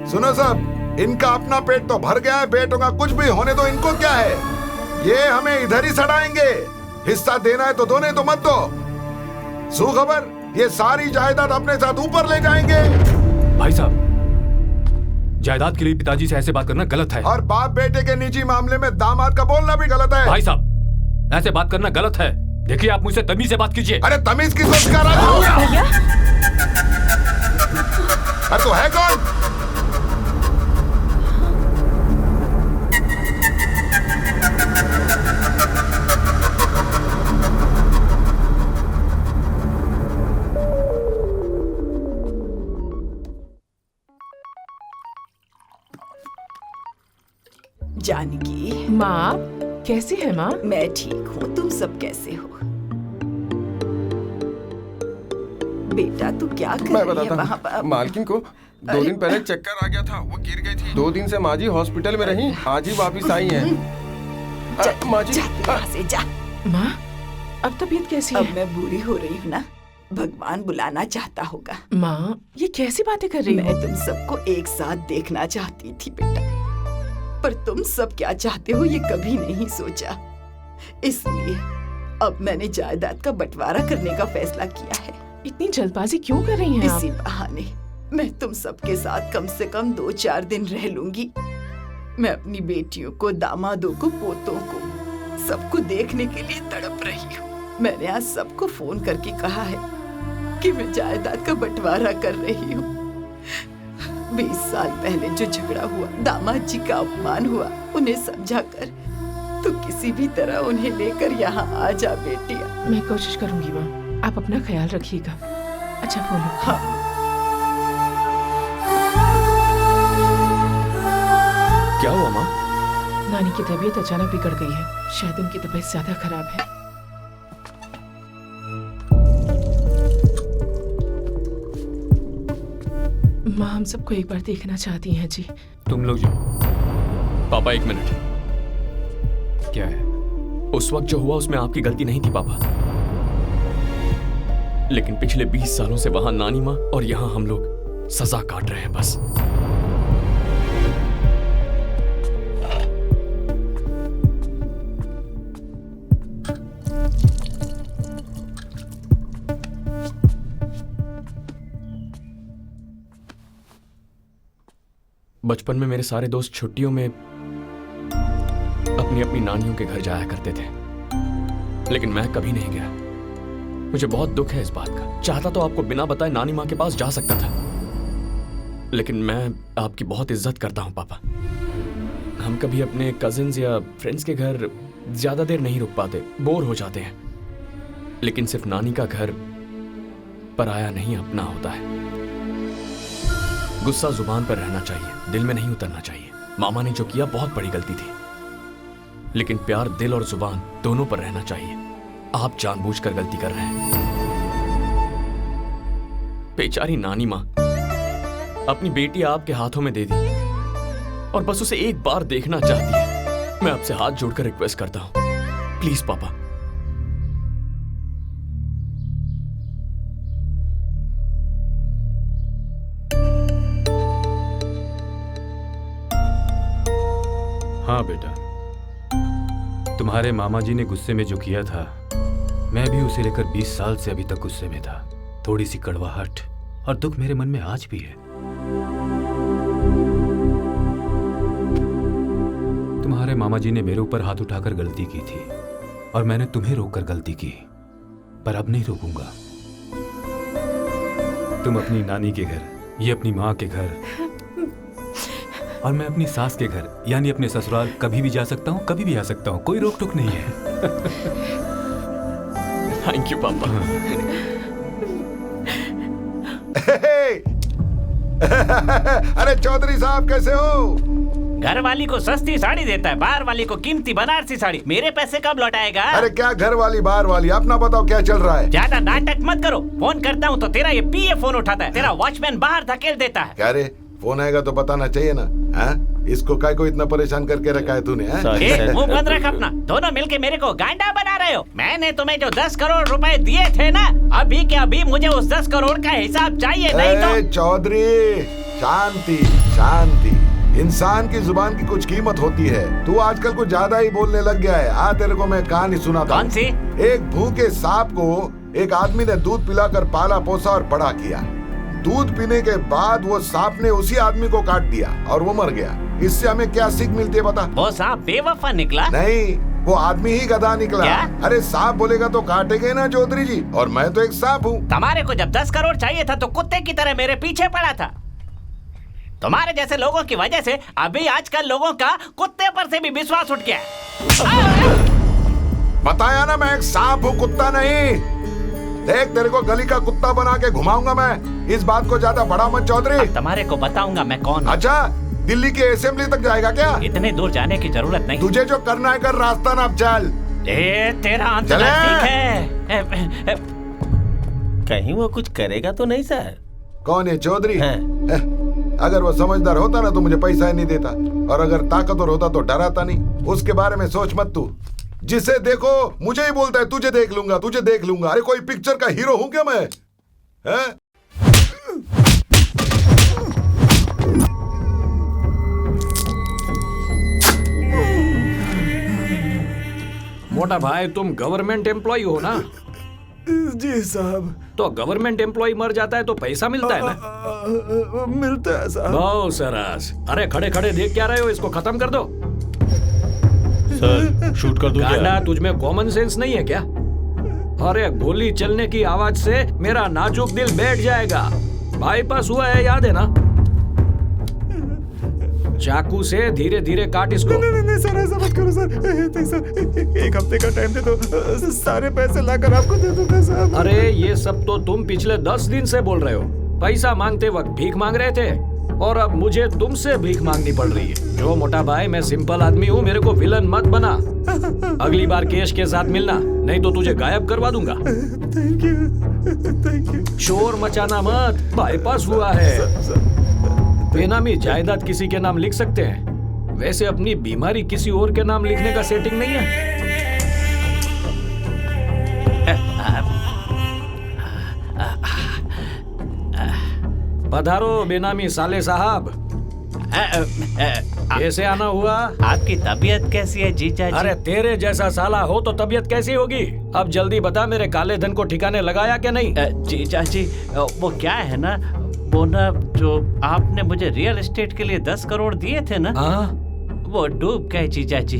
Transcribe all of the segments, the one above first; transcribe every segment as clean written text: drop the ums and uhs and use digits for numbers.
सुनो सब, इनका अपना पेट तो भर गया है, बेटों का कुछ भी होने दो, इनको क्या है? ये हमें इधर ही सड़ाएंगे। हिस्सा देना है तो दो, नहीं तो मत दो। सुखबर, ये सारी जायदाद अपने साथ ऊपर ले जाएंगे। भाई साहब, जायदाद के लिए पिताजी से ऐसे बात करना गलत है। और बाप बेटे के निजी मामले में दामाद का बोलना भी गलत है। भाई साहब, ऐसे बात करना गलत है। देखिए, आप मुझसे तमीज से बात कीजिए। अरे तमीज की सोच कर रहा हूं। अरे तो है कौन? जानकी। माँ, कैसी है माँ? मैं ठीक हूँ, तुम सब कैसे हो? बेटा तू क्या कर रही है वहाँ पर? मालकिन को 2 दिन पहले चक्कर आ गया था, वो गिर गई थी। 2 दिन से माँ जी हॉस्पिटल में रही, आज ही वापिस आई हैं। माँ जी, से जा। माँ, अब तबीयत कैसी है? अब मैं बूढ़ी हो रही हूँ ना, भगवान बुलाना चाहता होगा। माँ, ये कैसी बातें कर रही हो? मैं तुम सबको एक साथ देखना चाहती थी बेटा, पर तुम सब क्या चाहते हो ये कभी नहीं सोचा। इसलिए अब मैंने जायदाद का बंटवारा करने का फैसला किया है। इतनी जल्दबाजी क्यों कर रही हैं आप? इसी बहाने मैं तुम सबके साथ कम से कम 2-4 दिन रह लूंगी। मैं अपनी बेटियों को, दामादों को, पोतों को, सबको देखने के लिए तड़प रही हूँ। मैंने आज सबको फोन करके कहा है कि मैं जायदाद का बंटवारा कर रही हूँ। 20 साल पहले जो झगड़ा हुआ, दामाद जी का अपमान हुआ, उन्हें समझाकर तो किसी भी तरह उन्हें लेकर यहाँ आ जा बेटिया। मैं कोशिश करूंगी माँ, आप अपना ख्याल रखिएगा। अच्छा बोलो। हाँ। क्या हुआ माँ? नानी की तबीयत अचानक बिगड़ गई है, शायद उनकी तबीयत ज्यादा खराब है। माँ हम सबको एक बार देखना चाहती हैं जी। तुम लोग जो पापा, 1 मिनट। क्या है? उस वक्त जो हुआ उसमें आपकी गलती नहीं थी पापा, लेकिन पिछले 20 सालों से वहां नानी माँ और यहाँ हम लोग सजा काट रहे हैं बस। बचपन में मेरे सारे दोस्त छुट्टियों में अपनी अपनी नानियों के घर जाया करते थे, लेकिन मैं कभी नहीं गया। मुझे बहुत दुख है इस बात का। चाहता तो आपको बिना बताए नानी माँ के पास जा सकता था, लेकिन मैं आपकी बहुत इज्जत करता हूँ पापा। हम कभी अपने कजिन्स या फ्रेंड्स के घर ज्यादा देर नहीं रुक पाते, बोर हो जाते हैं, लेकिन सिर्फ नानी का घर पराया नहीं, अपना होता है। गुस्सा जुबान पर रहना चाहिए, दिल में नहीं उतरना चाहिए। मामा ने जो किया बहुत बड़ी गलती थी, लेकिन प्यार दिल और जुबान दोनों पर रहना चाहिए। आप जानबूझकर गलती कर रहे हैं। बेचारी नानी माँ अपनी बेटी आपके हाथों में दे दी और बस उसे एक बार देखना चाहती है। मैं आपसे हाथ जोड़कर रिक्वेस्ट करता हूं, प्लीज पापा। हाँ बेटा, तुम्हारे मामा जी ने गुस्से में जो किया था, मैं भी उसे लेकर 20 साल से अभी तक गुस्से में था। थोड़ी सी कड़वाहट और दुख मेरे मन में आज भी है। तुम्हारे मामा जी ने मेरे ऊपर हाथ उठाकर गलती की थी और मैंने तुम्हें रोककर गलती की, पर अब नहीं रोकूंगा। तुम अपनी नानी के घर, ये अपनी माँ के घर, और मैं अपनी सास के घर यानी अपने ससुराल कभी भी जा सकता हूँ, कभी भी आ सकता हूँ, कोई रोक टोक नहीं है। थैंक यू पापा। अरे चौधरी साहब कैसे हो? घर वाली को सस्ती साड़ी देता है, बाहर वाली को कीमती बनारसी साड़ी। मेरे पैसे कब लौटाएगा? अरे क्या घर वाली बाहर वाली, अपना बताओ क्या चल रहा है? ज्यादा नाटक मत करो। फोन करता हूँ तो तेरा ये पीए फोन उठाता है, तेरा वॉचमैन बाहर धकेल देता है। क्या रे, फोन आएगा तो बताना चाहिए ना। इसको काय को इतना परेशान करके रखा है तूने? मुंह बंद रख अपना। दोनों मिलके मेरे को गांडा बना रहे हो। मैंने तुम्हें जो 10 करोड़ रुपए दिए थे ना, अभी के अभी मुझे उस 10 करोड़ का हिसाब चाहिए, नहीं तो। चौधरी शांति शांति। इंसान की जुबान की कुछ कीमत होती है। तू आजकल कुछ ज्यादा ही बोलने लग गया है। तेरे को मैं कहानी सुनाता हूं। कौन सी? एक भूखे सांप को एक आदमी ने दूध पिलाकर पाला पोसा और बड़ा किया। दूध पीने के बाद वो सांप ने उसी आदमी को काट दिया और वो मर गया। इससे हमें क्या सीख मिलती है बता? वो सांप बेवफा निकला? नहीं, वो आदमी ही गधा निकला। क्या? अरे सांप बोलेगा तो काटेगा ना चौधरी जी, और मैं तो एक सांप हूँ। तुम्हारे को जब 10 करोड़ चाहिए था तो कुत्ते की तरह मेरे पीछे पड़ा था। तुम्हारे जैसे लोगों की वजह से अभी आजकल लोगों का कुत्ते पर से भी विश्वास उठ गया है। बताया ना मैं एक सांप हूँ, कुत्ता नहीं। देख तेरे को गली का कुत्ता बना के घुमाऊंगा मैं। इस बात को ज्यादा बड़ा मत चौधरी। तुम्हारे को बताऊंगा मैं कौन हूँ। अच्छा, दिल्ली की असेंबली तक जाएगा क्या? इतने दूर जाने की जरूरत नहीं। तुझे जो करना है कर, रास्ता ना चल। तेरा अंत चले। ठीक है। कहीं वो कुछ करेगा तो नहीं सर? कौन है चौधरी? हाँ। अगर वो समझदार होता ना तो मुझे पैसा ही नहीं देता, और अगर ताकतवर होता तो डराता नहीं। उसके बारे में सोच मत तू। जिसे देखो मुझे ही बोलता है तुझे देख लूंगा, तुझे देख लूंगा। अरे कोई पिक्चर का हीरो हूं क्या मैं? है? मोटा भाई, तुम गवर्नमेंट एम्प्लॉय हो ना? जी साहब। तो गवर्नमेंट एम्प्लॉय मर जाता है तो पैसा मिलता है ना? मिलता है साहब। बहुत सरस। अरे खड़े खड़े देख क्या रहे हो, इसको खत्म कर दो। सर शूट कर दूं क्या? गांडा, तुझमें कॉमन सेंस नहीं है क्या? अरे गोली चलने की आवाज से मेरा नाजुक दिल बैठ जाएगा। बाईपास हुआ है, याद है ना? चाकू से धीरे धीरे काट इसको। नहीं सर, ऐसा मत करो सर। नहीं सर, एक हफ्ते का टाइम दे दो, सारे पैसे लाकर आपको दे दूंगा साहब। अरे ये सब तो तुम पिछले 10 दिन से बोल रहे हो। पैसा मांगते वक्त भीख मांग रहे थे, और अब मुझे तुमसे भीख मांगनी पड़ रही है। जो मोटा भाई, मैं सिंपल आदमी हूँ, मेरे को विलन मत बना। अगली बार केश के साथ मिलना, नहीं तो तुझे गायब करवा दूंगा। Thank you. शोर मचाना मत, बाईपास हुआ है। बेनामी जायदाद किसी के नाम लिख सकते हैं, वैसे अपनी बीमारी किसी और के नाम लिखने का सेटिंग नहीं है। पधारो बेनामी साले साहब। कैसे आना हुआ? आपकी तबीयत कैसी है जीजा जी? अरे तेरे जैसा साला हो तो तबीयत कैसी होगी? अब जल्दी बता, मेरे काले धन को ठिकाने लगाया क्या नहीं? जीजा जी, वो क्या है ना, वो ना जो आपने मुझे रियल एस्टेट के लिए 10 करोड़ दिए थे ना, वो डूब गए जीजा जी।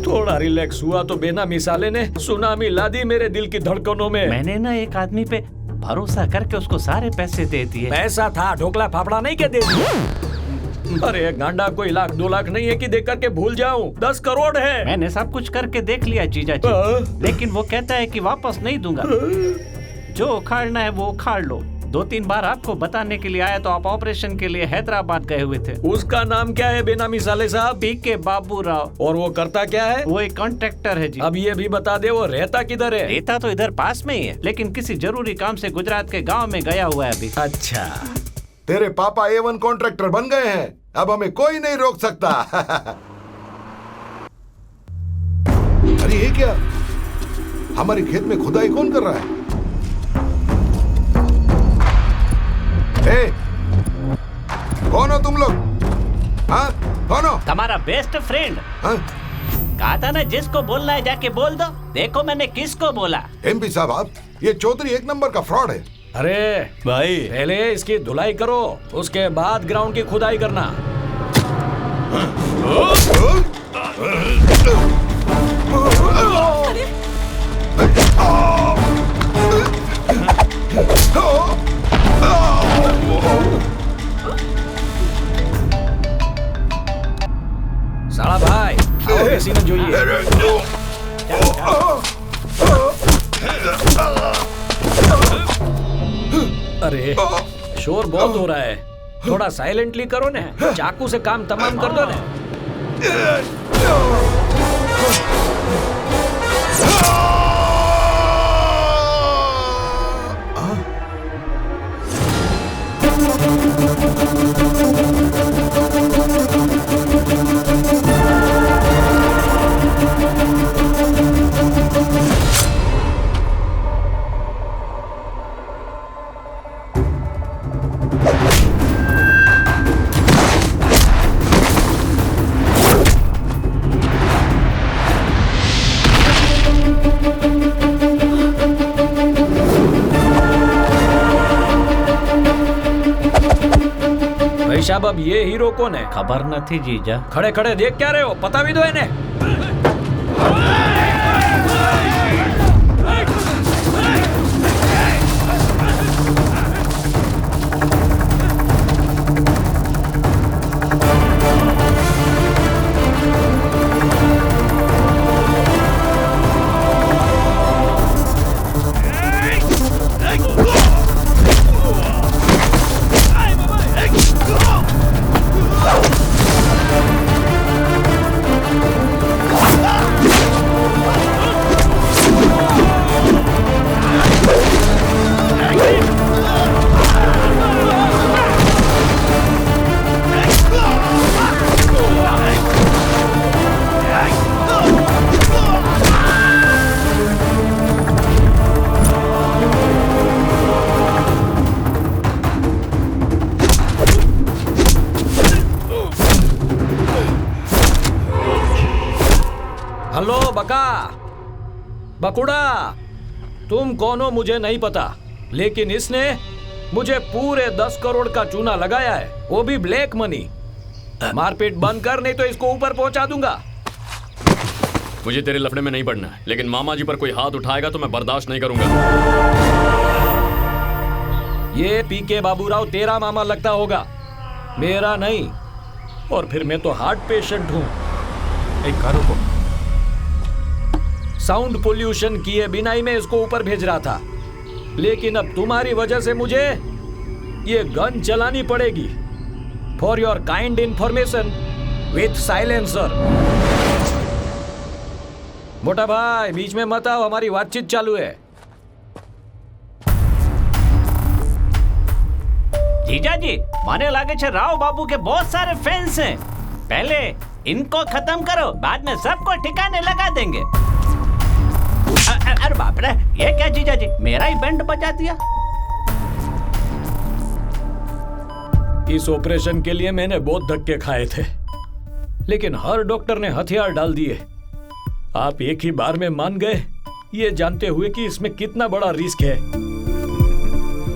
थोड़ा रिलैक्स हुआ तो बेनामी साले ने सुनामी ला दी मेरे दिल की धड़कनों में। मैंने ना एक आदमी पे भरोसा करके उसको सारे पैसे दे दिए। पैसा था, ढोकला फाफड़ा नहीं के दे दिया। अरे गांडा, कोई 1-2 लाख नहीं है कि देख करके भूल जाऊं। 10 करोड़ है। मैंने सब कुछ करके देख लिया जीजा जी, लेकिन वो कहता है कि वापस नहीं दूंगा। जो उखाड़ना है वो उखाड़ लो। 2-3 बार आपको बताने के लिए आया तो आप ऑपरेशन के लिए हैदराबाद गए हुए थे। उसका नाम क्या है बेनामी साले साहब? पीके बाबू राव। और वो करता क्या है? वो एक कॉन्ट्रैक्टर है जी। अब ये भी बता दे, वो रहता किधर है? रहता तो इधर पास में ही है, लेकिन किसी जरूरी काम से गुजरात के गांव में गया हुआ है अभी। अच्छा, तेरे पापा A1 कॉन्ट्रैक्टर बन गए हैं, अब हमें कोई नहीं रोक सकता। अरे ये क्या? हमारे खेत में खुदाई कौन कर रहा है? कौन हो तुम लोग? हाँ, कौन हो? तुम्हारा बेस्ट फ्रेंड। हाँ? कहा था ना, जिसको बोलना है जाके बोल दो। देखो मैंने किसको बोला। MP साहब, आप ये चौधरी एक नंबर का फ्रॉड है। अरे भाई पहले इसकी धुलाई करो, उसके बाद ग्राउंड की खुदाई करना। साला भाई, आओ किसी ने જોઈએ। अरे शोर बहुत हो रहा है, थोड़ा साइलेंटली करो ने। चाकू से काम तमाम कर दो ने। भाई साहब, अब ये हीरो कौन है? खबर न थी जीजा। खड़े खड़े देख क्या रहे हो? पता भी दो इन्हें। हेलो बका, बकुड़ा, तुम कौन हो मुझे नहीं पता, लेकिन इसने मुझे पूरे 10 करोड़ का चूना लगाया है, वो भी ब्लैक मनी। मारपीट बंद कर, नहीं तो इसको ऊपर पहुंचा दूंगा। मुझे तेरे लफड़े में नहीं पड़ना है, लेकिन मामा जी पर कोई हाथ उठाएगा तो मैं बर्दाश्त नहीं करूंगा। ये पीके बाबूराव तेरा मामा लगता होगा, मेरा नहीं। और फिर मैं तो हार्ट पेशेंट हूं। एक कारों को साउंड पोल्यूशन किए बिना ही मैं इसको ऊपर भेज रहा था, लेकिन अब तुम्हारी वजह से मुझे ये गन चलानी पड़ेगी। For your kind information with silencer. मोटा भाई बीच में मत आओ, हमारी बातचीत चालू है। जीजा जी, माने लागे छे राव बाबू के बहुत सारे फैंस हैं। पहले इनको खत्म करो, बाद में सबको ठिकाने लगा देंगे। अरे बाप रे, ये क्या जीजा जी, मेरा ही बैंड बजा दिया। इस ऑपरेशन के लिए मैंने बहुत धक्के खाए थे, लेकिन हर डॉक्टर ने हथियार डाल दिए। आप एक ही बार में मान गए, ये जानते हुए कि इसमें कितना बड़ा रिस्क है।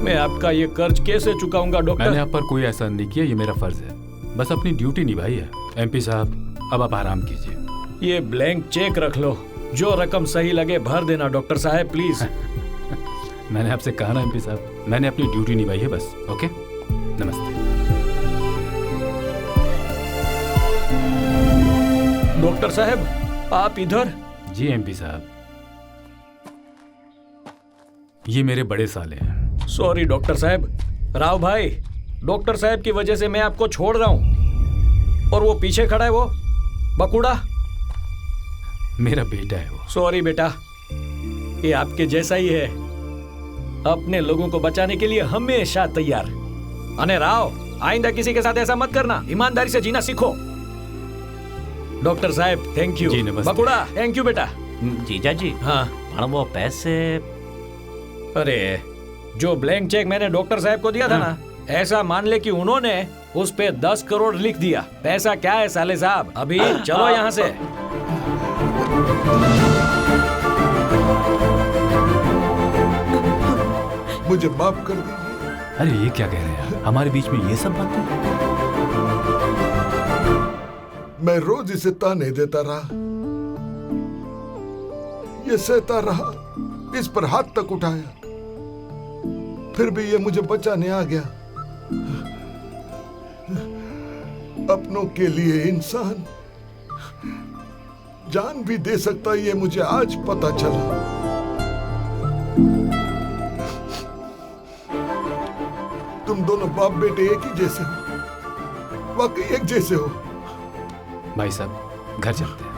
मैं आपका ये कर्ज कैसे चुकाऊंगा डॉक्टर? मैंने आप पर कोई एहसान नहीं किया, ये मेरा फर्ज है, बस अपनी ड्यूटी निभाई है। एमपी साहब, अब आप आराम कीजिए। ये ब्लैंक चेक रख लो, जो रकम सही लगे भर देना डॉक्टर साहब प्लीज। मैंने आपसे कहा ना एमपी साहब, मैंने अपनी ड्यूटी निभाई है बस। ओके, नमस्ते। डॉक्टर साहब, आप इधर? जी एमपी साहब, ये मेरे बड़े साले हैं। सॉरी डॉक्टर साहब। राव भाई, डॉक्टर साहब की वजह से मैं आपको छोड़ रहा हूं। और वो पीछे खड़ा है, वो बकुड़ा, मेरा बेटा है वो। सॉरी बेटा, ये आपके जैसा ही है, अपने लोगों को बचाने के लिए हमेशा तैयार। अने राव, आइंदा किसी के साथ ऐसा मत करना, ईमानदारी से जीना सीखो। डॉक्टर साहब थैंक यू। जी नमस्ते। बकुड़ा थैंक यू बेटा। जीजा जी, हाँ, पण वो पैसे। अरे जो ब्लैंक चेक मैंने डॉक्टर साहब को दिया था ना, ऐसा मान ले कि उन्होंने उस पे 10 करोड़ लिख दिया। पैसा क्या है साले साहब, अभी चलो यहाँ से। मुझे माफ कर दीजिए। अरे ये क्या कह रहे हैं, हमारे बीच में ये सब बातें? मैं रोज इसे ताने देता रहा, ये सहता रहा, इस पर हाथ तक उठाया, फिर भी ये मुझे बचाने आ गया। अपनों के लिए इंसान जान भी दे सकता, ये मुझे आज पता चला। तुम दोनों बाप बेटे एक ही जैसे हो, वाकई एक जैसे हो। भाई साहब घर चलते हैं।